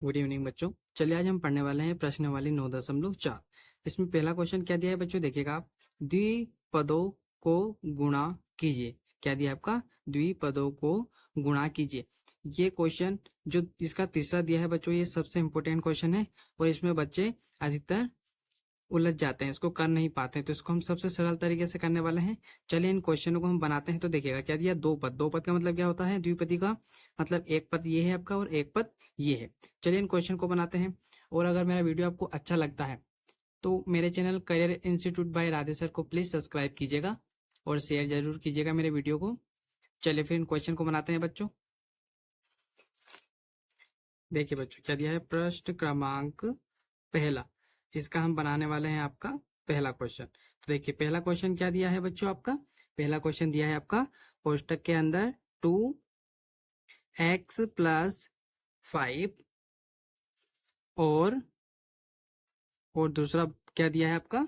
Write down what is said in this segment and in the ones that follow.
Good evening बच्चों। चलिए आज हम पढ़ने वाले हैं प्रश्नावली 9.4। इसमें पहला क्वेश्चन क्या दिया है बच्चों, देखिएगा आप। द्विपदों को गुणा कीजिए। क्या दिया है आपका? द्विपदों को गुणा कीजिए। ये क्वेश्चन जो इसका तीसरा दिया है बच्चों, ये सबसे इंपॉर्टेंट क्वेश्चन है और इसमें बच्चे अधिकतर उलझ जाते हैं, इसको कर नहीं पाते हैं। तो इसको हम सबसे सरल तरीके से करने वाले हैं। चलिए इन क्वेश्चनों को हम बनाते हैं। तो देखिएगा क्या दिया, दो पद। दो पद का मतलब क्या होता है? द्विपदी का मतलब एक पद ये है आपका और एक पद ये है। चलिए इन क्वेश्चन को बनाते हैं। और अगर मेरा वीडियो आपको अच्छा लगता है तो मेरे channel career institute by Radhe sir को प्लीज सब्सक्राइब कीजिएगा और शेयर जरूर कीजिएगा मेरे वीडियो को। चलिए फिर इन क्वेश्चन को बनाते हैं बच्चों। देखिए बच्चों क्या दिया है, प्रश्न क्रमांक पहला। इसका हम बनाने वाले हैं आपका पहला क्वेश्चन। तो देखिए पहला क्वेश्चन क्या दिया है बच्चों आपका। पहला क्वेश्चन दिया है आपका कोष्टक के अंदर 2x+5 और दूसरा क्या दिया है आपका,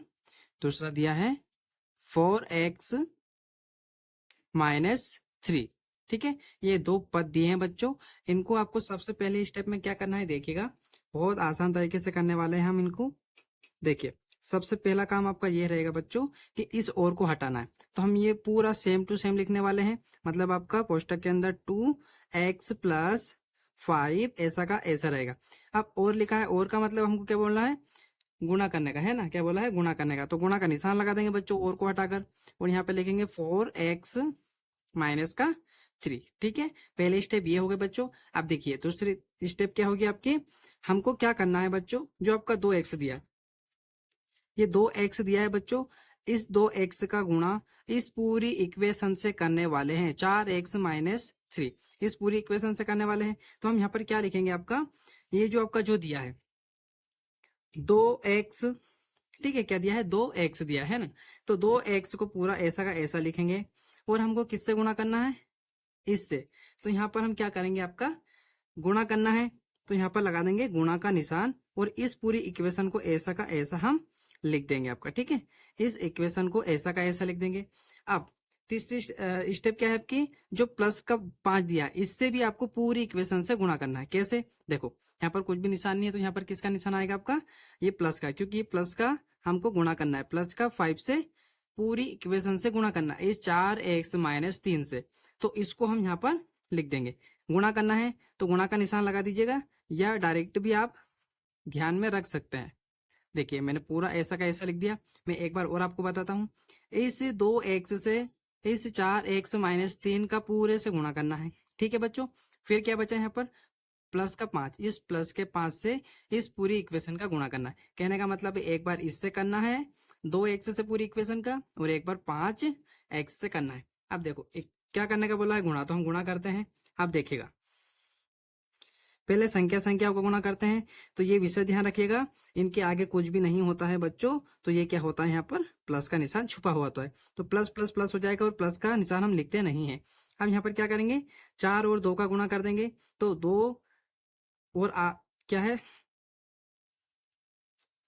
दूसरा दिया है 4x-3। ठीक है, ये दो पद दिए हैं बच्चों। इनको आपको सबसे पहले स्टेप में क्या करना है, देखिएगा बहुत आसान तरीके से करने वाले हैं हम इनको। देखिए सबसे पहला काम आपका ये रहेगा बच्चों कि इस और को हटाना है। तो हम ये पूरा सेम टू सेम लिखने वाले हैं। मतलब आपका कोष्टक के अंदर 2x+5 ऐसा का ऐसा रहेगा। अब और लिखा है, और का मतलब हमको क्या बोलना है, गुणा करने का है ना। क्या बोला है? गुणा करने का। तो गुणा का निशान लगा देंगे बच्चों और को हटाकर, और यहाँ पे लिखेंगे 4x-3। ठीक है, पहले स्टेप ये हो गए बच्चों। अब देखिए दूसरी स्टेप क्या होगी आपकी। हमको क्या करना है बच्चों, जो आपका 2x दिया है, ये 2x दिया है बच्चों, इस 2x का गुणा इस पूरी इक्वेशन से करने वाले हैं। 4x-3 इस पूरी इक्वेशन से करने वाले हैं। तो हम यहाँ पर क्या लिखेंगे आपका, ये जो आपका जो दिया है 2x, ठीक है, क्या दिया है 2x दिया है ना। तो 2x को पूरा ऐसा का ऐसा लिखेंगे और हमको किससे गुणा करना है, इससे। तो यहाँ पर हम क्या करेंगे, आपका गुणा करना है। तो यहाँ पर लगा देंगे गुणा का निशान और इस पूरी इक्वेशन को ऐसा का ऐसा हम लिख देंगे आपका। ठीक है, इस इक्वेशन को ऐसा का ऐसा लिख देंगे। अब तीसरी स्टेप क्या है आपकी, जो प्लस का 5 दिया है इससे भी आपको पूरी इक्वेशन से गुणा करना है। कैसे? देखो यहाँ पर कुछ भी निशान नहीं है, तो यहाँ पर किसका निशान आएगा आपका, ये प्लस का, क्योंकि ये प्लस का हमको गुणा करना है। प्लस का 5 से पूरी इक्वेशन से गुणा करना है, इस 4x-3 से। तो इसको हम यहाँ पर लिख देंगे। गुणा करना है तो गुणा का निशान लगा दीजिएगा, या डायरेक्ट भी आप ध्यान में रख सकते हैं। देखिए मैंने पूरा ऐसा का ऐसा लिख दिया। मैं एक बार और आपको बताता हूँ। इस 2x से इस 4x-3 का पूरे से गुणा करना है। ठीक है बच्चों, फिर क्या बचा यहाँ पर, प्लस का 5, इस प्लस के 5 से इस पूरी इक्वेशन का गुणा करना है। कहने का मतलब एक बार इससे करना है 2x से पूरी इक्वेशन का, और एक बार 5x से करना है। अब देखो क्या करने का बोला है, गुणा। तो हम गुणा करते हैं। अब देखिएगा पहले संख्या संख्या को गुणा करते हैं। तो ये विषय ध्यान रखिएगा, इनके आगे कुछ भी नहीं होता है बच्चों। तो ये क्या होता है, यहाँ पर प्लस का निशान छुपा हुआ तो है। तो प्लस प्लस प्लस हो जाएगा और प्लस का निशान हम लिखते नहीं है। अब यहाँ पर क्या करेंगे, 4 और 2 का गुणा कर देंगे। तो 2 और क्या है,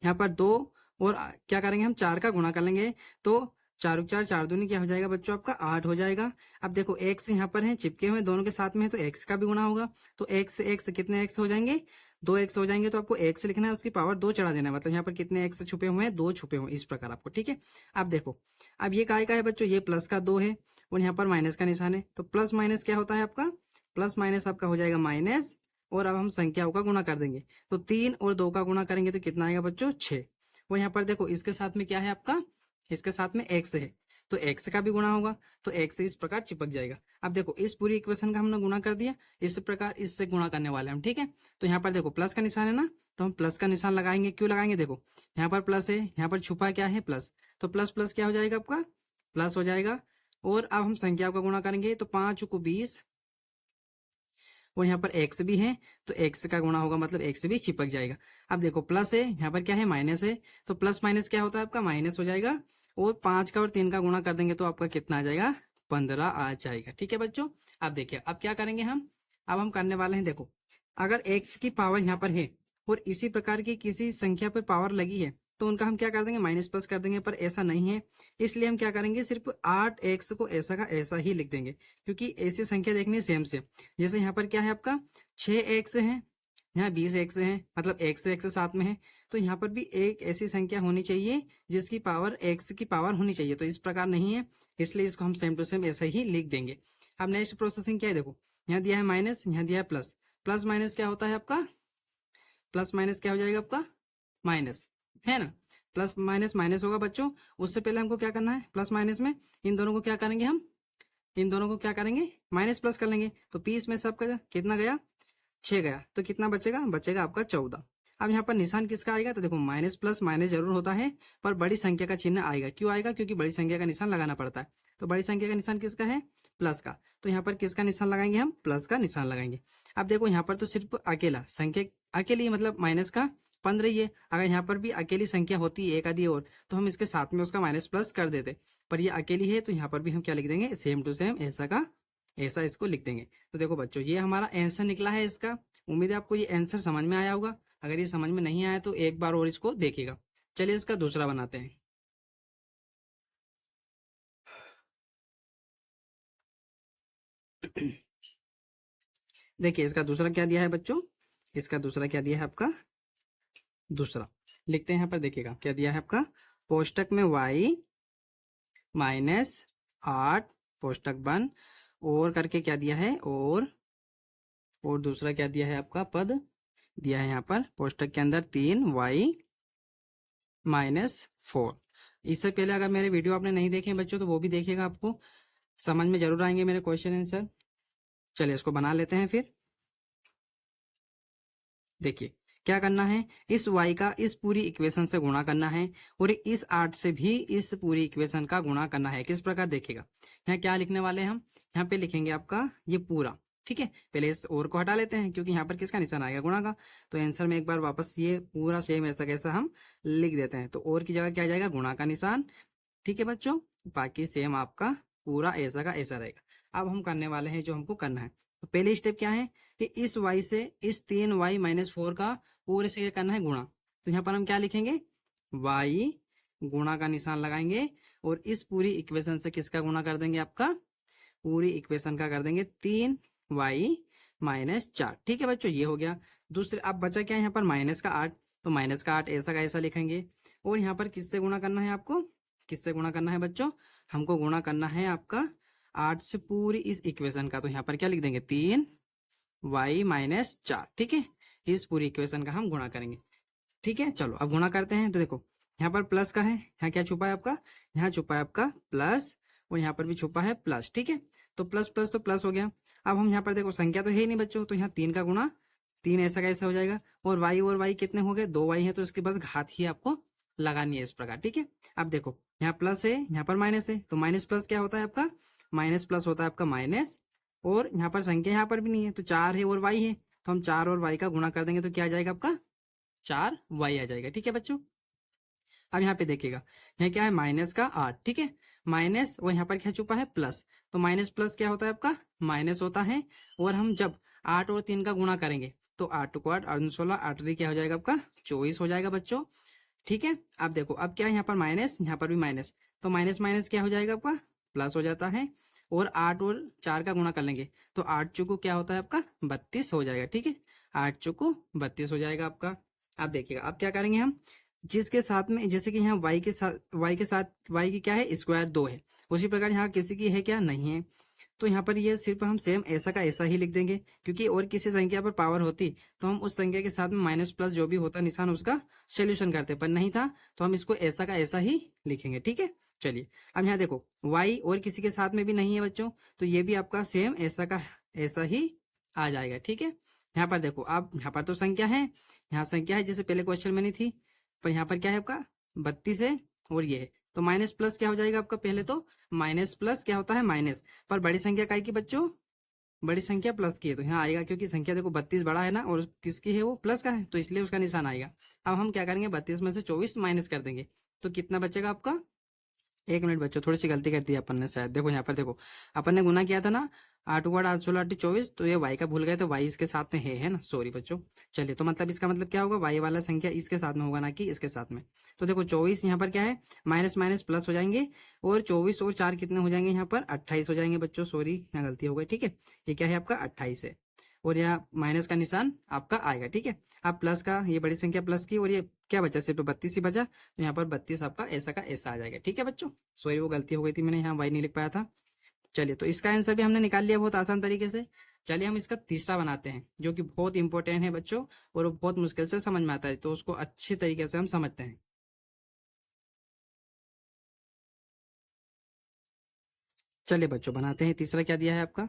यहाँ पर 2 और क्या करेंगे, हम 4 का गुणा कर लेंगे। तो 4 4 4 दूनी क्या हो जाएगा बच्चों, आपका 8 हो जाएगा। अब देखो x यहाँ पर है, चिपके हुए दोनों के साथ में है, तो x का भी गुणा होगा। तो x कितने x हो जाएंगे, 2x हो जाएंगे। तो आपको x लिखना है, उसकी पावर 2 चढ़ा देना है। मतलब यहाँ पर कितने x छुपे हुए हैं, 2 छुपे हुए हैं, इस प्रकार आपको। ठीक है, अब देखो अब ये काय का है बच्चों, ये प्लस का 2 है और यहाँ पर माइनस का निशान है। तो प्लस माइनस क्या होता है आपका, प्लस माइनस आपका हो जाएगा माइनस। और अब हम संख्याओं का गुणा कर देंगे। तो 3 और 2 का गुणा करेंगे तो कितना आएगा बच्चों, 6। और यहाँ पर देखो इसके साथ में क्या है आपका, इसके साथ में x है, तो x का भी गुणा होगा। तो x इस प्रकार चिपक जाएगा। अब देखो इस पूरी इक्वेशन का हमने गुणा कर दिया, इस प्रकार इससे गुणा करने वाले हम। ठीक है, तो यहाँ पर देखो प्लस का निशान है ना, तो हम प्लस का निशान लगाएंगे। क्यों लगाएंगे, देखो यहाँ पर प्लस है, यहाँ पर छुपा क्या है, प्लस। तो प्लस प्लस क्या हो जाएगा आपका, प्लस हो जाएगा। और अब हम संख्याओं का गुणा करेंगे। तो 5 को 20 और यहाँ पर x भी है, तो x का गुणा होगा, मतलब x भी चिपक जाएगा। अब देखो प्लस है, यहाँ पर क्या है, माइनस है। तो प्लस माइनस क्या होता है आपका, माइनस हो जाएगा। और 5 का और 3 का गुणा कर देंगे तो आपका कितना आ जाएगा, 15 आ जाएगा। ठीक है बच्चों, अब देखिए अब क्या करेंगे हम, अब हम करने वाले हैं। देखो अगर x की पावर यहाँ पर है और इसी प्रकार की किसी संख्या पर पावर लगी है, तो उनका हम क्या कर देंगे, माइनस प्लस कर देंगे। पर ऐसा नहीं है, इसलिए हम क्या करेंगे, सिर्फ 8x को ऐसा का ऐसा ही लिख देंगे, क्योंकि ऐसी संख्या देखनी है सेम से। जैसे यहाँ पर क्या है आपका 6x है यहाँ 20 एक्स है, मतलब एक्स से एक्स साथ में है, तो यहाँ पर भी एक ऐसी संख्या होनी चाहिए जिसकी पावर एक्स की पावर होनी चाहिए। तो इस प्रकार नहीं है, इसलिए इसको हम सेम टू सेम ऐसा ही लिख देंगे। अब नेक्स्ट प्रोसेसिंग क्या है, देखो यहाँ दिया है माइनस, यहाँ दिया है प्लस। प्लस माइनस क्या होता है आपका, प्लस माइनस क्या हो जाएगा आपका, माइनस, है ना। प्लस माइनस माइनस होगा बच्चों। उससे पहले हमको क्या करना है, प्लस माइनस में इन दोनों को क्या करेंगे हम, इन दोनों को क्या करेंगे, माइनस प्लस कर लेंगे। तो 20 में से आपका कितना गया, 6 गया, तो कितना बचेगा, बचेगा आपका 14। अब यहाँ पर निशान किसका आएगा, तो देखो माइनस प्लस माइनस जरूर होता है, पर बड़ी संख्या का चिन्ह आएगा। क्यों आएगा, क्योंकि बड़ी संख्या का निशान लगाना पड़ता है। तो बड़ी संख्या का निशान किसका है, प्लस का। तो यहाँ पर किसका निशान लगाएंगे हम, प्लस का निशान लगाएंगे। अब देखो यहाँ पर तो सिर्फ अकेला संख्या अकेली, मतलब माइनस का 15 ही है। अगर यहाँ पर भी अकेली संख्या होती है एक आधी और, तो हम इसके साथ में उसका माइनस प्लस कर देते, पर ये अकेली है, तो यहाँ पर भी हम क्या लिख देंगे, सेम टू सेम ऐसा का ऐसा इसको लिख देंगे। तो देखो बच्चों, ये हमारा आंसर निकला है इसका। उम्मीद है आपको ये आंसर समझ में आया होगा। अगर ये समझ में नहीं आया तो एक बार और इसको देखिएगा। चलिए इसका दूसरा बनाते हैं। देखिए इसका दूसरा क्या दिया है बच्चों, इसका दूसरा क्या दिया है आपका, दूसरा लिखते हैं यहाँ पर। देखिएगा क्या दिया है आपका, कोष्टक में y माइनस 8 कोष्टक बंद, और करके क्या दिया है, और दूसरा क्या दिया है आपका, पद दिया है यहाँ पर कोष्टक के अंदर 3y माइनस 4। इससे पहले अगर मेरे वीडियो आपने नहीं देखे बच्चों तो वो भी देखिएगा, आपको समझ में जरूर आएंगे मेरे क्वेश्चन आंसर। चलिए इसको बना लेते हैं फिर। देखिए क्या करना है, इस y का इस पूरी इक्वेशन से गुणा करना है, और इस 8 से भी इस पूरी इक्वेशन का गुणा करना है। किस प्रकार, देखिएगा यहाँ क्या लिखने वाले हैं हम, यहाँ पे लिखेंगे आपका ये पूरा, ठीक है। पहले इस और को हटा लेते हैं, क्योंकि यहाँ पर किसका निशान आएगा, गुणा का। तो आंसर में एक बार वापस ये पूरा सेम ऐसा कैसा हम लिख देते हैं। तो और की जगह क्या आ जाएगा, गुणा का निशान, ठीक है बच्चों। बाकी सेम आपका पूरा ऐसा का ऐसा रहेगा। अब हम करने वाले हैं जो हमको करना है। तो पहली स्टेप क्या है कि इस y से इस 3y माइनस 4 का पूरे से करना है गुणा। तो यहाँ पर हम क्या लिखेंगे, y गुणा का निशान लगाएंगे, और इस पूरी इक्वेशन से किसका गुणा कर देंगे, आपका पूरी इक्वेशन का कर देंगे 3y माइनस 4, ठीक है बच्चों। ये हो गया। दूसरे अब बचा क्या है यहाँ पर, माइनस का 8, तो माइनस का 8 ऐसा का ऐसा लिखेंगे। और यहाँ पर किससे गुणा करना है आपको, किससे गुणा करना है बच्चों, हमको गुणा करना है आपका 8 से पूरी इस इक्वेशन का। तो यहाँ पर क्या लिख देंगे, 3y माइनस 4, ठीक है। इस पूरी इक्वेशन का हम गुणा करेंगे, ठीक है। चलो अब गुणा करते हैं। तो देखो यहाँ पर प्लस का है, यहाँ क्या छुपा है आपका, यहाँ छुपा है आपका प्लस, और यहाँ पर भी छुपा है प्लस, ठीक है। तो प्लस प्लस तो प्लस हो गया। अब हम यहाँ पर देखो संख्या तो है ही नहीं बच्चों, तो यहाँ 3 का गुणा 3 ऐसा कैसा हो जाएगा, और y कितने हो गए, 2y है, तो इसके बस घात ही आपको लगानी है इस प्रकार, ठीक है। अब देखो यहाँ प्लस है, यहाँ पर माइनस है, तो माइनस प्लस क्या होता है आपका, माइनस प्लस होता है आपका माइनस। और यहाँ पर संख्या यहाँ पर भी नहीं है, तो 4 है और y है, तो हम 4 और y का गुणा कर देंगे, तो क्या आ जाएगा आपका, 4y आ जाएगा, ठीक है बच्चों। अब यहाँ पे देखिएगा, यहाँ क्या है, माइनस का 8, ठीक है, माइनस, और यहाँ पर क्या छुपा है, प्लस। तो माइनस प्लस क्या होता है आपका, माइनस होता है। और हम जब 8 और 3 का गुणा करेंगे, तो 8 को 8 8 16 8 क्या हो जाएगा आपका, 24 हो जाएगा बच्चों, ठीक है। अब देखो अब क्या है, यहाँ पर माइनस, यहाँ पर भी माइनस, तो माइनस माइनस क्या हो जाएगा आपका, प्लस हो जाता है। और 8 और 4 का गुणा कर लेंगे, तो 8 चौको क्या होता है आपका, 32 हो जाएगा, ठीक है। 8 चौको 32 हो जाएगा आपका। अब देखिएगा अब क्या करेंगे हम, जिसके साथ में, जैसे कि यहाँ y के साथ y की क्या है, स्क्वायर 2 है, उसी प्रकार यहाँ किसी की है क्या, नहीं है। तो यहाँ पर ये सिर्फ हम सेम ऐसा का ऐसा ही लिख देंगे, क्योंकि और किसी संख्या पर पावर होती तो हम उस संख्या के साथ में माइनस प्लस जो भी होता निशान उसका सोल्यूशन करते, पर नहीं था, तो हम इसको ऐसा का ऐसा ही लिखेंगे, ठीक है। चलिए अब यहाँ देखो y और किसी के साथ में भी नहीं है बच्चों, तो ये भी आपका सेम ऐसा का ऐसा ही आ जाएगा, ठीक है। यहाँ पर देखो अब यहाँ पर तो संख्या है, यहाँ संख्या है जैसे पहले क्वेश्चन में नहीं थी, पर यहाँ पर क्या है आपका 32 है, और ये है, तो माइनस प्लस क्या हो जाएगा आपका, पहले तो माइनस प्लस क्या होता है, माइनस, पर बड़ी संख्या काय की बच्चों, बड़ी संख्या प्लस की है, तो यहाँ आएगा, क्योंकि संख्या देखो 32 बड़ा है ना, और किसकी है वो, प्लस का है, तो इसलिए उसका निशान आएगा। अब हम क्या करेंगे, 32 में से 24 माइनस कर देंगे, तो कितना बचेगा आपका, 1 मिनट बच्चों, थोड़ी सी गलती कर दी अपन ने शायद। देखो यहाँ पर देखो अपन ने गुना किया था ना, 8 को 8 8 16 8 24, तो ये y का भूल गए, तो y इसके साथ में है ना, सॉरी बच्चों। चलिए तो मतलब इसका मतलब क्या होगा, y वाला संख्या इसके साथ में होगा, ना कि इसके साथ में। तो देखो 24 यहाँ पर क्या है, माइनस माइनस प्लस हो जाएंगे, और 24 और 4 कितने हो जाएंगे, यहाँ पर 28 हो जाएंगे बच्चों, सॉरी यहाँ गलती हो गई, ठीक है। ये क्या है आपका 28 है। और यहाँ माइनस का निशान आपका आएगा, ठीक है। अब प्लस का, ये बड़ी संख्या प्लस की, और ये क्या बचा, सिर्फ 32 ही बचा, तो यहाँ पर 32 आपका ऐसा का ऐसा आ जाएगा, ठीक है बच्चों। सॉरी, वो गलती हो गई थी, मैंने यहाँ वाई नहीं लिख पाया था। चलिए, तो इसका आंसर भी हमने निकाल लिया बहुत आसान तरीके से। चलिए हम इसका तीसरा बनाते हैं, जो कि बहुत इंपॉर्टेंट है बच्चों, और वो बहुत मुश्किल से समझ में आता है, तो उसको अच्छे तरीके से हम समझते हैं। चलिए बच्चों बनाते हैं। तीसरा क्या दिया है आपका,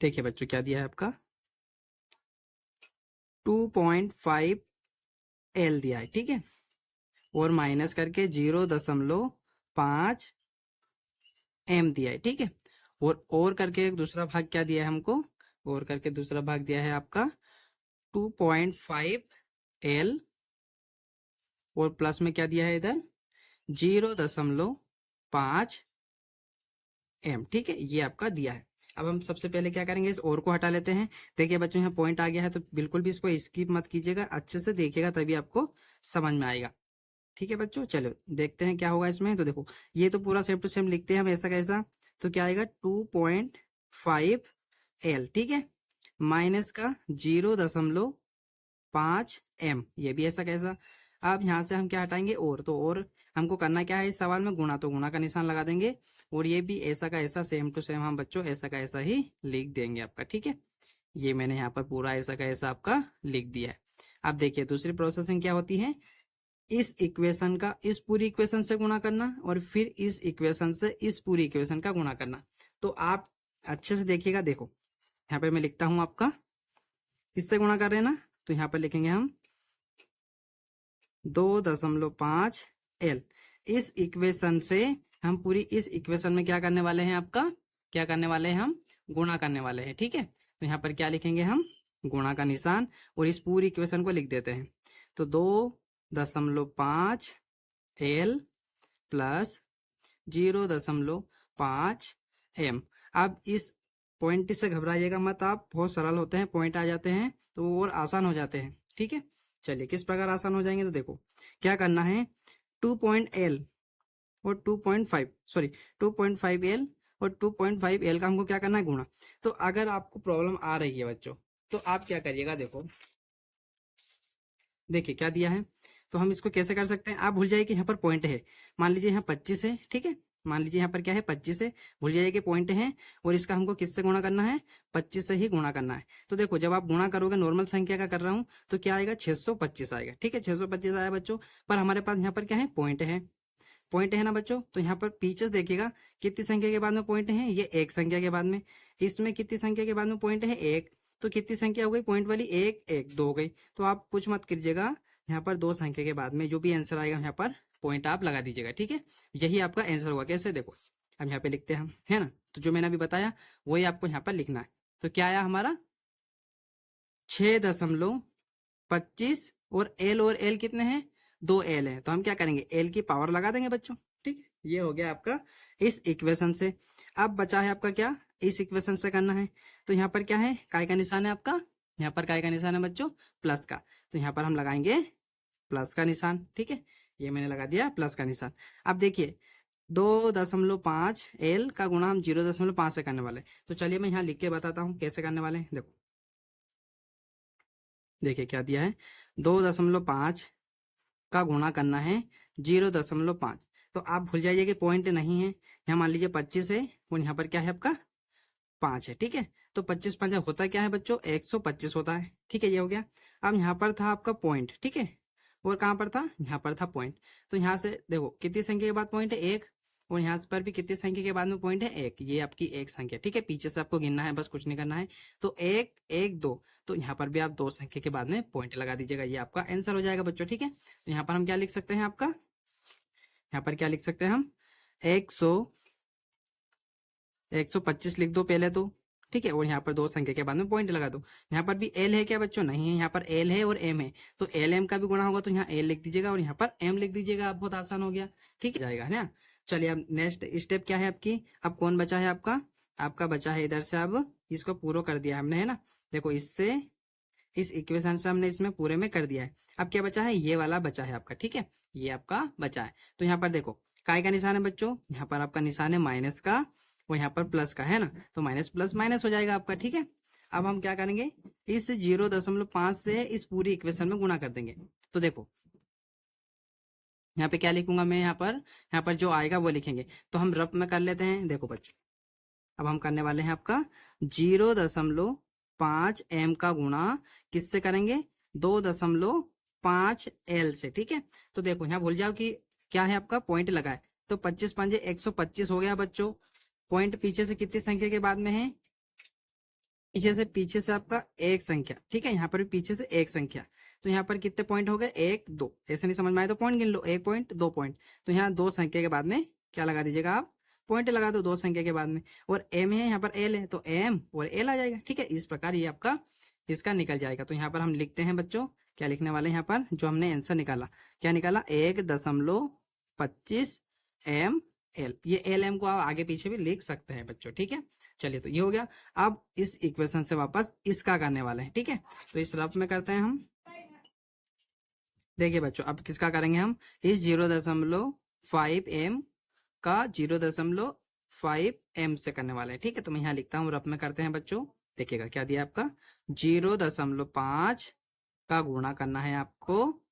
देखिए बच्चों क्या दिया है आपका, 2.5 एल दिया है, ठीक है, और माइनस करके 0.5 एम दिया है, ठीक है। और करके एक दूसरा भाग क्या दिया है हमको, और करके दूसरा भाग दिया है आपका 2.5 एल, और प्लस में क्या दिया है इधर 0.5 एम, ठीक है, ये आपका दिया है। अब हम सबसे पहले क्या करेंगे, इस और को हटा लेते हैं। देखिए बच्चों यहाँ पॉइंट आ गया है, तो बिल्कुल भी इसको स्किप मत कीजिएगा, अच्छे से देखिएगा तभी आपको समझ में आएगा, ठीक है बच्चों। चलो देखते हैं क्या होगा इसमें। तो देखो, ये तो पूरा सेम टू सेम लिखते हैं हम ऐसा कैसा, तो क्या आएगा 2.5 एल, ठीक है, माइनस का 0.5 एम, ये भी ऐसा कैसा। अब यहाँ से हम क्या हटाएंगे, और तो और हमको करना क्या है इस सवाल में, गुणा, तो गुणा का निशान लगा देंगे, और ये भी ऐसा का ऐसा सेम टू सेम हम बच्चों ऐसा का ऐसा ही लिख देंगे आपका, ठीक है। ये मैंने यहाँ पर पूरा ऐसा का ऐसा आपका लिख दिया है। अब देखिए दूसरी प्रोसेसिंग क्या होती है, इस इक्वेशन का इस पूरी इक्वेशन से गुणा करना, और फिर इस इक्वेशन से इस पूरी इक्वेशन का गुणा करना। तो आप अच्छे से देखिएगा, देखो यहाँ पे मैं लिखता हूं आपका, इससे गुणा कर रहे हैं ना, तो यहाँ पर लिखेंगे हम 2.5 एल। इस इक्वेशन से हम पूरी इस इक्वेशन में क्या करने वाले हैं आपका, क्या करने वाले हैं हम, गुणा करने वाले हैं, ठीक है। तो यहाँ पर क्या लिखेंगे हम, गुणा का निशान, और इस पूरी इक्वेशन को लिख देते हैं। तो 2.5 एल प्लस 0.5 एम। अब इस पॉइंट से घबराइएगा मत आप, बहुत सरल होते हैं, पॉइंट आ जाते हैं तो वो और आसान हो जाते हैं, ठीक है। चलिए किस प्रकार आसान हो जाएंगे, तो देखो क्या करना है, 2.L और 2.5 सॉरी 2.5 एल और 2.5 एल का हमको क्या करना है, गुणा। तो अगर आपको प्रॉब्लम आ रही है बच्चों, तो आप क्या करिएगा, देखो देखिए क्या दिया है, तो हम इसको कैसे कर सकते हैं, आप भूल जाइए कि यहाँ पर पॉइंट है, मान लीजिए यहाँ 25 है, ठीक है, मान लीजिए यहाँ पर क्या है 25 है, भूल जाइए कि पॉइंट है, और इसका हमको किससे गुणा करना है, 25 से ही गुणा करना है। तो देखो जब आप गुणा करोगे, नॉर्मल संख्या का कर रहा हूँ, तो क्या आएगा 625 आएगा, ठीक है, 625 आया बच्चों। पर हमारे पास यहाँ पर क्या है, पॉइंट है, पॉइंट है ना बच्चों। तो यहाँ पर पीछे देखिएगा कितनी संख्या के बाद में पॉइंट है, ये एक संख्या के बाद में, इसमें कितनी संख्या के बाद में पॉइंट है, एक, तो कितनी संख्या हो गई पॉइंट वाली, एक एक दो हो गई। तो आप कुछ मत कीजिएगा, यहाँ पर दो संख्या के बाद में जो भी आंसर आएगा यहाँ पर पॉइंट आप लगा दीजिएगा, ठीक है, यही आपका आंसर होगा। कैसे, देखो अब यहाँ पे लिखते हैं हम, है ना, तो जो मैंने अभी बताया वही आपको यहाँ पर लिखना है। तो क्या आया हमारा 6.25, और एल कितने हैं, 2 एल है, तो हम क्या करेंगे, एल की पावर लगा देंगे बच्चों, ठीक। ये हो गया आपका इस इक्वेशन से। अब बचा है आपका क्या, इस इक्वेशन से करना है। तो यहाँ पर क्या है, काय का निशान है आपका, यहाँ पर काय का निशान है बच्चों, प्लस का, तो यहाँ पर हम लगाएंगे प्लस का निशान, ठीक है, ये मैंने लगा दिया प्लस का निशान। अब देखिए 2.5 एल का गुणा हम 0.5 से करने वाले, तो चलिए मैं यहाँ लिख के बताता हूँ कैसे करने वाले हैं। देखो देखिए क्या दिया है, 2.5 का गुणा करना है 0.5। तो आप भूल जाइए कि पॉइंट नहीं है, यहाँ मान लीजिए 25 है, और यहाँ पर क्या है आपका 5 है, ठीक है। तो 25 5 होता क्या है बच्चों, 125 होता है, ठीक है, ये हो गया। अब यहाँ पर था आपका पॉइंट, ठीक है, और कहाँ पर था, यहाँ पर था पॉइंट। तो यहाँ से देखो कितनी संख्या के बाद पॉइंट है, एक, और यहाँ पर भी कितनी संख्या के बाद में पॉइंट है, एक, ये आपकी एक संख्या, ठीक है, पीछे से आपको गिनना है, बस कुछ नहीं करना है। तो एक एक दो, तो यहाँ पर भी आप दो संख्या के बाद में पॉइंट लगा दीजिएगा, ये आपका आंसर हो जाएगा बच्चों, ठीक है। तो यहाँ पर हम क्या लिख सकते हैं आपका, यहाँ पर क्या लिख सकते हैं हम, 125 लिख दो पहले तो, ठीक है, और यहाँ पर दो संख्या के बाद में पॉइंट लगा दो। यहाँ पर भी एल है क्या बच्चों, नहीं है, यहाँ पर एल है और एम है, तो एल एम का भी गुणा होगा, तो यहाँ एल लिख दीजिएगा और यहाँ पर एम लिख दीजिएगा, बहुत आसान हो गया, ठीक है जाएगा, है ना। चलिए अब नेक्स्ट स्टेप क्या है आपकी, अब कौन बचा है आपका, आपका बचा है इधर से, अब इसको पूरा कर दिया हमने, है ना। देखो इससे इस इक्वेशन से हमने इसमें पूरे में कर दिया है। अब क्या बचा है, ये वाला बचा है आपका, ठीक है, ये आपका बचा है। तो यहाँ पर देखो काय का निशान है बच्चों, यहाँ पर आपका निशान है माइनस का, और यहाँ पर प्लस का है ना, तो माइनस प्लस माइनस हो जाएगा आपका। ठीक है, अब हम क्या करेंगे, इस 0.5 से इस पूरी इक्वेशन में गुणा कर देंगे। तो देखो यहाँ पे क्या लिखूंगा मैं, यहाँ पर जो आएगा वो लिखेंगे। तो हम रफ में कर लेते हैं। देखो बच्चों, अब हम करने वाले हैं आपका 0.5 m का गुणा किससे करेंगे, 2.5 l से। ठीक है, तो देखो यहाँ भूल जाओ कि क्या है आपका पॉइंट लगा है, तो 25 पंजे 125 हो गया बच्चों। पॉइंट पीछे से कितनी संख्या के बाद में है, पीछे से आपका एक संख्या। ठीक है, यहाँ पर भी पीछे से एक संख्या, तो यहाँ पर कितने पॉइंट हो गए, 1 2। ऐसे नहीं समझ में आए तो पॉइंट गिन लो, 1 पॉइंट 2 पॉइंट। तो यहाँ दो संख्या के बाद में क्या लगा दीजिएगा आप, पॉइंट लगा दो दो संख्या के बाद में। और एम है, यहाँ पर एल है, तो एम और एल आ जाएगा। ठीक है, इस प्रकार ये आपका इसका निकल जाएगा। तो यहाँ पर हम लिखते हैं बच्चों, क्या लिखने वाले हैं यहाँ पर, जो हमने आंसर निकाला, क्या निकाला, 1.25 एम एल। ये एल एम को आप आगे पीछे भी लिख सकते हैं बच्चों। ठीक है, चलिए तो ये हो गया। अब इस इक्वेशन से वापस इसका करने वाले हैं। ठीक है, तो इस रफ में करते हैं हम। देखिए बच्चों, अब किसका करेंगे हम, इस 0.5 m का 0.5 m से करने वाले हैं। ठीक है, तो मैं यहाँ लिखता हूँ, रफ में करते हैं बच्चों। देखिएगा क्या दिया आपका, 0.5 का गुणा करना है आपको,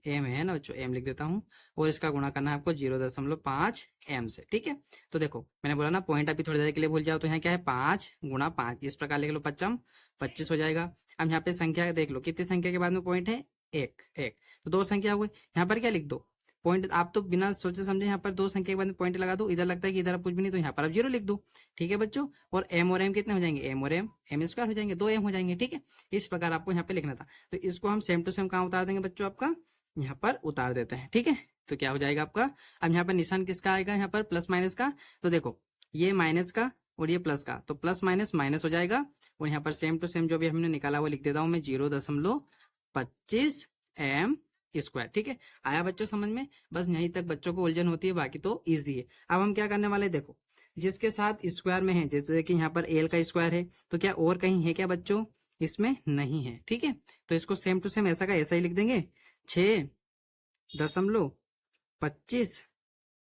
m है ना बच्चों, m लिख देता हूँ, और इसका गुणा करना है आपको 0.5 m से। ठीक है, तो देखो मैंने बोला ना पॉइंट अभी थोड़ी देर के लिए भूल जाओ, तो यहाँ क्या है 5 गुणा 5, इस प्रकार लिख लो, 25 25 हो जाएगा। अब यहाँ पे संख्या देख लो, कितनी संख्या के बाद में पॉइंट है, एक एक, तो दो संख्या हो गई। यहाँ पर क्या लिख दो, पॉइंट आप तो बिना सोचे समझे यहाँ पर दो संख्या के बाद में पॉइंट लगा दो। इधर लगता है कि इधर कुछ भी नहीं, तो यहाँ पर आप 0 लिख दो। ठीक है बच्चों, और m कितने हो जाएंगे, m और m स्क्वायर हो जाएंगे, 2m हो जाएंगे। ठीक है, इस प्रकार आपको यहाँ पे लिखना था। तो इसको हम सेम टू सेम कहाँ उतार देंगे बच्चों, आपका यहाँ पर उतार देते हैं। ठीक है, तो क्या हो जाएगा आपका, अब यहाँ पर निशान किसका आएगा, यहाँ पर प्लस माइनस का। तो देखो ये माइनस का और ये प्लस का, तो प्लस माइनस माइनस हो जाएगा। और यहाँ पर सेम टू सेम जो भी हमने निकाला वो लिख देता हूँ मैं, 0.25 m स्क्वायर। ठीक है, आया बच्चों समझ में, बस यहीं तक बच्चों को उलझन होती है, बाकी तो इजी है। अब हम क्या करने वाले, देखो जिसके साथ स्क्वायर में है, जैसे कि यहाँ पर एल का स्क्वायर है, तो क्या और कहीं है क्या बच्चों, इसमें नहीं है। ठीक है, तो इसको सेम टू सेम ऐसा का ऐसा ही लिख देंगे, 6.25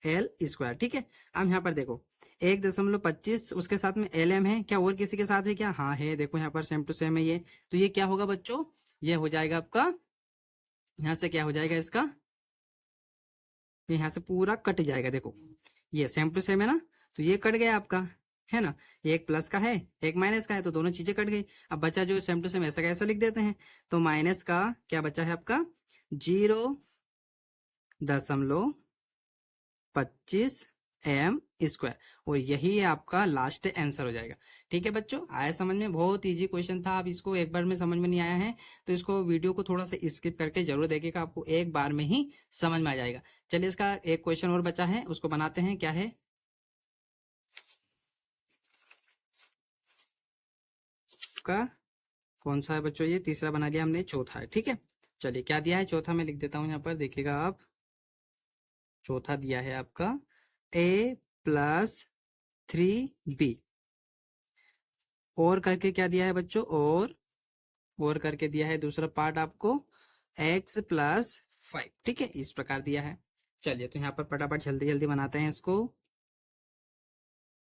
एल स्क्वायर। ठीक है, अब यहाँ पर देखो 1.25 उसके साथ में एल एम है, क्या और किसी के साथ है क्या, हाँ है, देखो यहाँ पर सेम टू सेम है ये। तो ये क्या होगा बच्चों, ये हो जाएगा आपका, यहाँ से क्या हो जाएगा इसका, यहाँ से पूरा कट जाएगा। देखो ये सेम टू सेम है ना, तो ये कट गया आपका, है ना, एक प्लस का है एक माइनस का है, तो दोनों चीजें कट गई। अब बचा जो सेम टू सेम ऐसा का ऐसा लिख देते हैं, तो माइनस का क्या बचा है आपका, 0.25 m स्क्वायर, और यही आपका लास्ट आंसर हो जाएगा। ठीक है बच्चों, आया समझ में, बहुत इजी क्वेश्चन था। आप इसको एक बार में समझ में नहीं आया है तो इसको वीडियो को थोड़ा सा स्किप करके जरूर देखिएगा, आपको एक बार में ही समझ में आ जाएगा। चलिए इसका एक क्वेश्चन और बचा है, उसको बनाते हैं। क्या है, का कौन सा है बच्चों, ये तीसरा बना दिया हमने, चौथा है। ठीक है, चलिए क्या दिया है चौथा, मैं लिख देता हूँ यहाँ पर, देखिएगा आप, चौथा दिया है आपका a+3b, और करके क्या दिया है बच्चों, और करके दिया है दूसरा पार्ट आपको x+5। ठीक है, इस प्रकार दिया है। चलिए तो यहाँ पर फटाफट जल्दी जल्दी बनाते हैं इसको।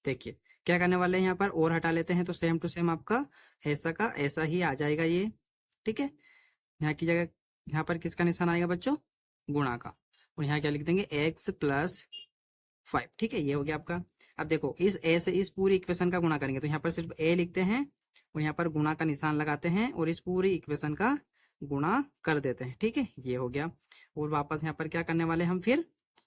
देखिए क्या करने वाले हैं, यहाँ पर और हटा लेते हैं, तो सेम टू सेम आपका ऐसा का ऐसा ही आ जाएगा ये। ठीक है, यहाँ की जगह यहाँ पर किसका निशान आएगा बच्चों, गुणा का, और यहाँ क्या लिख देंगे, x+5। ठीक है, ये हो गया आपका। अब देखो इस ए से इस पूरी इक्वेशन का गुणा करेंगे, तो यहाँ पर सिर्फ ए लिखते हैं और यहाँ पर गुणा का निशान लगाते हैं और इस पूरी इक्वेशन का गुणा कर देते हैं। ठीक है, ये हो गया। और वापस यहाँ पर क्या करने वाले हम, फिर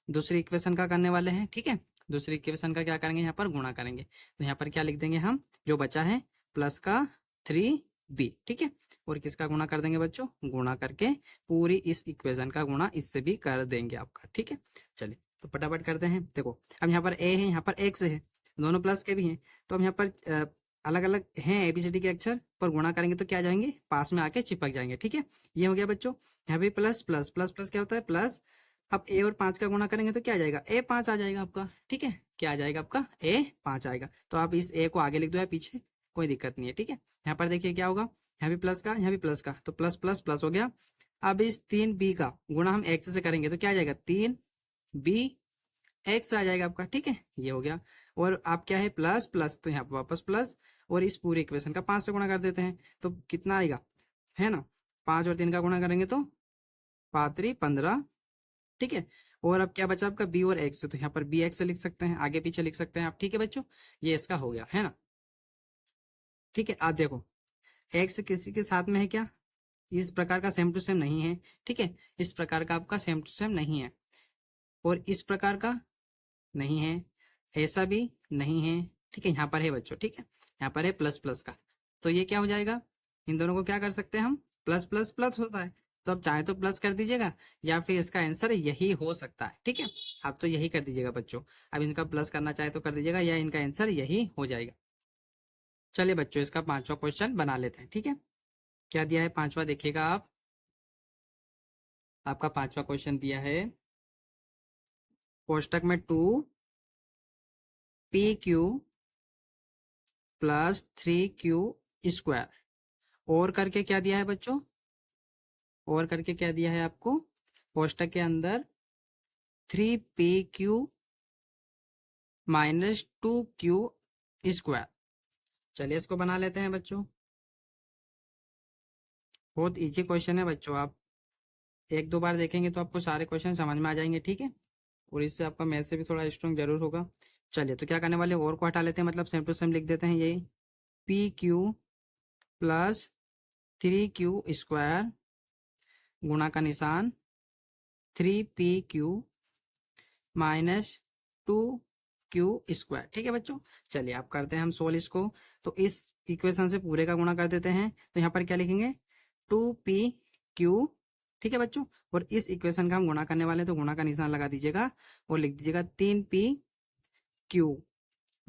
दूसरी इक्वेशन का करने वाले हैं। ठीक है, दूसरी इक्वेशन का क्या करेंगे, यहाँ पर गुणा करेंगे, तो यहाँ पर क्या लिख देंगे हम, जो बचा है प्लस का 3b। ठीक है, और किसका गुणा कर देंगे बच्चों, गुणा करके पूरी इस इक्वेशन का गुणा इससे भी कर देंगे आपका। ठीक है, चलिए तो फटाफट करते हैं। देखो अब यहाँ पर a है, यहाँ पर x है, दोनों प्लस के भी हैं, तो अब यहाँ पर अलग अलग हैं ABCD के अक्षर, पर गुणा करेंगे तो क्या जाएंगे, पास में आके चिपक जाएंगे। ठीक है, ये हो गया बच्चों। यहाँ पे प्लस प्लस प्लस प्लस क्या होता है, प्लस। अब a और 5 का गुणा करेंगे तो क्या आ जाएगा, a5 आ जाएगा आपका। ठीक है, क्या आ जाएगा आपका, a5 आएगा। तो आप इस a को आगे लिख दो या पीछे, कोई दिक्कत नहीं है। ठीक है, यहाँ पर देखिए क्या होगा, यहाँ भी प्लस का यहाँ भी प्लस का, तो प्लस प्लस प्लस हो गया। अब इस 3b का गुणा हम x से करेंगे तो क्या आ जाएगा, 3b एक्स आ जाएगा आपका, ठीक है, ये हो गया। और आप क्या है प्लस प्लस, तो यहाँ पर वापस प्लस, और इस पूरे इक्वेशन का 5 से गुणा कर देते हैं तो कितना आएगा, है ना, 5 और 3 का गुणा करेंगे तो 5×3 = 15, ठीक है। और अब क्या बचा आपका बी और एक्स, तो यहाँ पर बी एक्स लिख सकते हैं, आगे पीछे लिख सकते हैं आप, ठीक है बच्चों, ये इसका हो गया, है ना। ठीक है, आप देखो एक्स किसी के साथ में है क्या, इस प्रकार का सेम टू सेम नहीं है, ठीक है, इस प्रकार का आपका सेम टू सेम नहीं है, और इस प्रकार का नहीं है, ऐसा भी नहीं है, ठीक है, यहाँ पर है बच्चों, ठीक है, यहाँ पर है प्लस प्लस का, तो ये क्या हो जाएगा, इन दोनों को क्या कर सकते हैं हम, प्लस प्लस प्लस होता है, तो आप चाहे तो प्लस कर दीजिएगा, या फिर इसका आंसर यही हो सकता है, ठीक है, आप तो यही कर दीजिएगा बच्चों, अब इनका प्लस करना चाहे तो कर दीजिएगा, या इनका आंसर यही हो जाएगा। चलिए बच्चों, इसका 5वां क्वेश्चन बना लेते हैं, ठीक है, क्या दिया है 5वां देखिएगा आप, आपका 5वां क्वेश्चन दिया है कोष्टक में 2PQ + 3Q², और करके क्या दिया है बच्चों, और करके क्या दिया है आपको, कोष्टक के अंदर 3PQ - 2Q²। चलिए इसको बना लेते हैं बच्चों, बहुत इजी क्वेश्चन है बच्चों, आप एक दो बार देखेंगे तो आपको सारे क्वेश्चन समझ में आ जाएंगे, ठीक है, और इससे आपका मैथ से भी थोड़ा स्ट्रॉन्ग जरूर होगा। चलिए तो क्या करने वाले, और को हटा लेते हैं, मतलब सेम टू सेम लिख देते हैं, यही PQ + 3Q² गुणा का निशान 3PQ - 2Q², ठीक है बच्चों। चलिए आप करते हैं हम सोल्व इसको, तो इस इक्वेशन से पूरे का गुणा कर देते हैं, तो यहाँ पर क्या लिखेंगे 2PQ, ठीक है बच्चों, और इस इक्वेशन का हम गुणा करने वाले हैं, तो गुणा का निशान लगा दीजिएगा और लिख दीजिएगा 3PQ -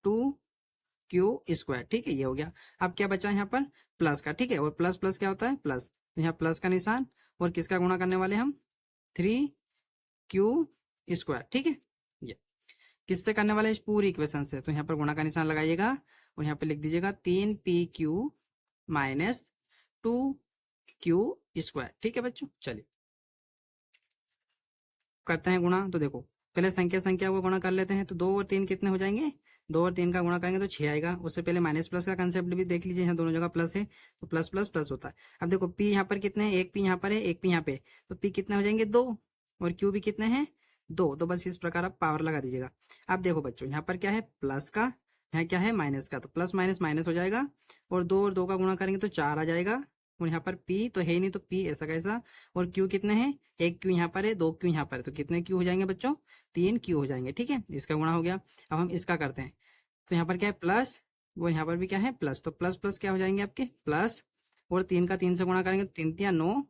2Q², ठीक है, ये हो गया। अब क्या बचा यहाँ पर प्लस का, ठीक है, और प्लस प्लस क्या होता है प्लस, तो यहाँ प्लस का निशान, और किसका गुणा करने वाले हम 3Q², ठीक है, ये किससे करने वाले इस पूरी इक्वेशन से, तो यहाँ पर गुणा का निशान लगाइएगा और यहाँ पे लिख दीजिएगा 3PQ - 2Q², ठीक है बच्चों। चलिए करते हैं गुणा, तो देखो पहले संख्या संख्या को गुणा कर लेते हैं, तो 2 और 3 कितने हो जाएंगे, 2 और 3 का गुणा करेंगे तो 6 आएगा। उससे पहले माइनस प्लस का कंसेप्ट भी देख लीजिए, यहाँ दोनों जगह प्लस है तो प्लस प्लस प्लस होता है। अब देखो पी यहाँ पर कितने हैं, एक पी यहाँ पर है, एक पी यहाँ पे, तो पी कितने हो जाएंगे 2, और क्यू भी कितने हैं 2, तो बस इस प्रकार आप पावर लगा दीजिएगा। अब देखो बच्चों यहाँ पर क्या है प्लस का, यहाँ क्या है माइनस का, तो प्लस माइनस माइनस हो जाएगा, और 2 और 2 का गुणा करेंगे तो 4 आ जाएगा, और यहाँ पर P तो है ही नहीं, तो P ऐसा कैसा, और Q कितने हैं, एक Q यहाँ पर है, 2 Q यहाँ पर है, तो कितने Q हो जाएंगे बच्चों, 3 Q हो जाएंगे, ठीक है, इसका गुणा हो गया। अब हम इसका करते हैं, तो यहाँ पर क्या है प्लस, वो यहाँ पर भी क्या है प्लस, तो प्लस प्लस क्या हो जाएंगे आपके प्लस, और 3 का 3 से गुणा करेंगे तो 3 3 9,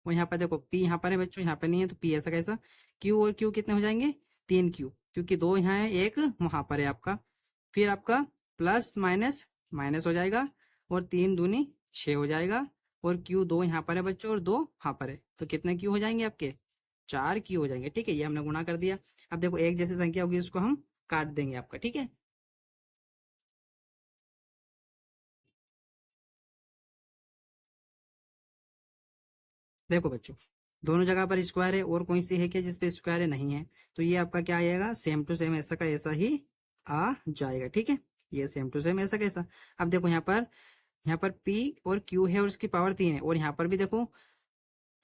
और यहाँ पर देखो P यहाँ पर है बच्चों, यहाँ पर नहीं है, तो P ऐसा कैसा, Q और Q कितने हो जाएंगे 3Q, क्योंकि 2 यहाँ है एक वहां पर है आपका, फिर आपका प्लस माइनस माइनस हो जाएगा, और 3 दूनी 6 हो जाएगा, और Q 2 यहाँ पर है बच्चों और 2 वहां पर है, तो कितने Q हो जाएंगे आपके 4 Q हो जाएंगे, ठीक है, ये हमने गुणा कर दिया। अब देखो एक जैसी संख्या होगी उसको हम काट देंगे आपका, ठीक है। देखो बच्चों दोनों जगह पर स्क्वायर है, और कोई सी है क्या जिसपे स्क्वायर है, नहीं है, तो ये आपका क्या आएगा सेम टू सेम ऐसा का ऐसा ही आ जाएगा, ठीक है, ये सेम टू सेम ऐसा कैसा। अब देखो यहाँ पर P और Q है और उसकी पावर 3 है, और यहाँ पर भी देखो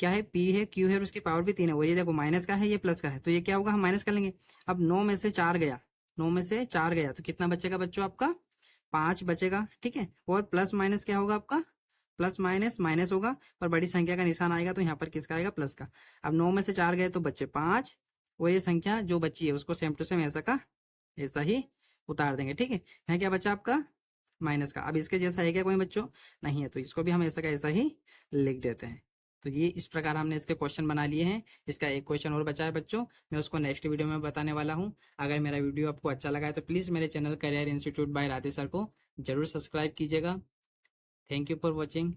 क्या है P है Q है और उसकी पावर भी 3 है, और ये देखो माइनस का है ये प्लस का है, तो ये क्या होगा हम माइनस कर लेंगे। अब 9 में से 4 गया, 9 में से 4 गया तो कितना बचेगा बच्चों आपका 5 बचेगा, ठीक है, और प्लस माइनस क्या होगा आपका प्लस माइनस माइनस होगा, और बड़ी संख्या का निशान आएगा तो यहाँ पर किसका आएगा प्लस का। अब 9 में से 4 गए तो बच्चे 5, और ये संख्या जो बची है उसको सेम टू सेम ऐसा का ऐसा ही उतार देंगे, ठीक है। यहाँ क्या बचा आपका माइनस का, अब इसके जैसा है क्या कोई बच्चों, नहीं है, तो इसको भी हम ऐसा का ऐसा ही लिख देते हैं। तो ये इस प्रकार हमने इसके क्वेश्चन बना लिए हैं। इसका एक क्वेश्चन और बचा है बच्चों, मैं उसको नेक्स्ट वीडियो में बताने वाला हूँ। अगर मेरा वीडियो आपको अच्छा लगा है तो प्लीज़ मेरे channel career institute by Radhe sir को जरूर सब्सक्राइब कीजिएगा। Thank you for watching.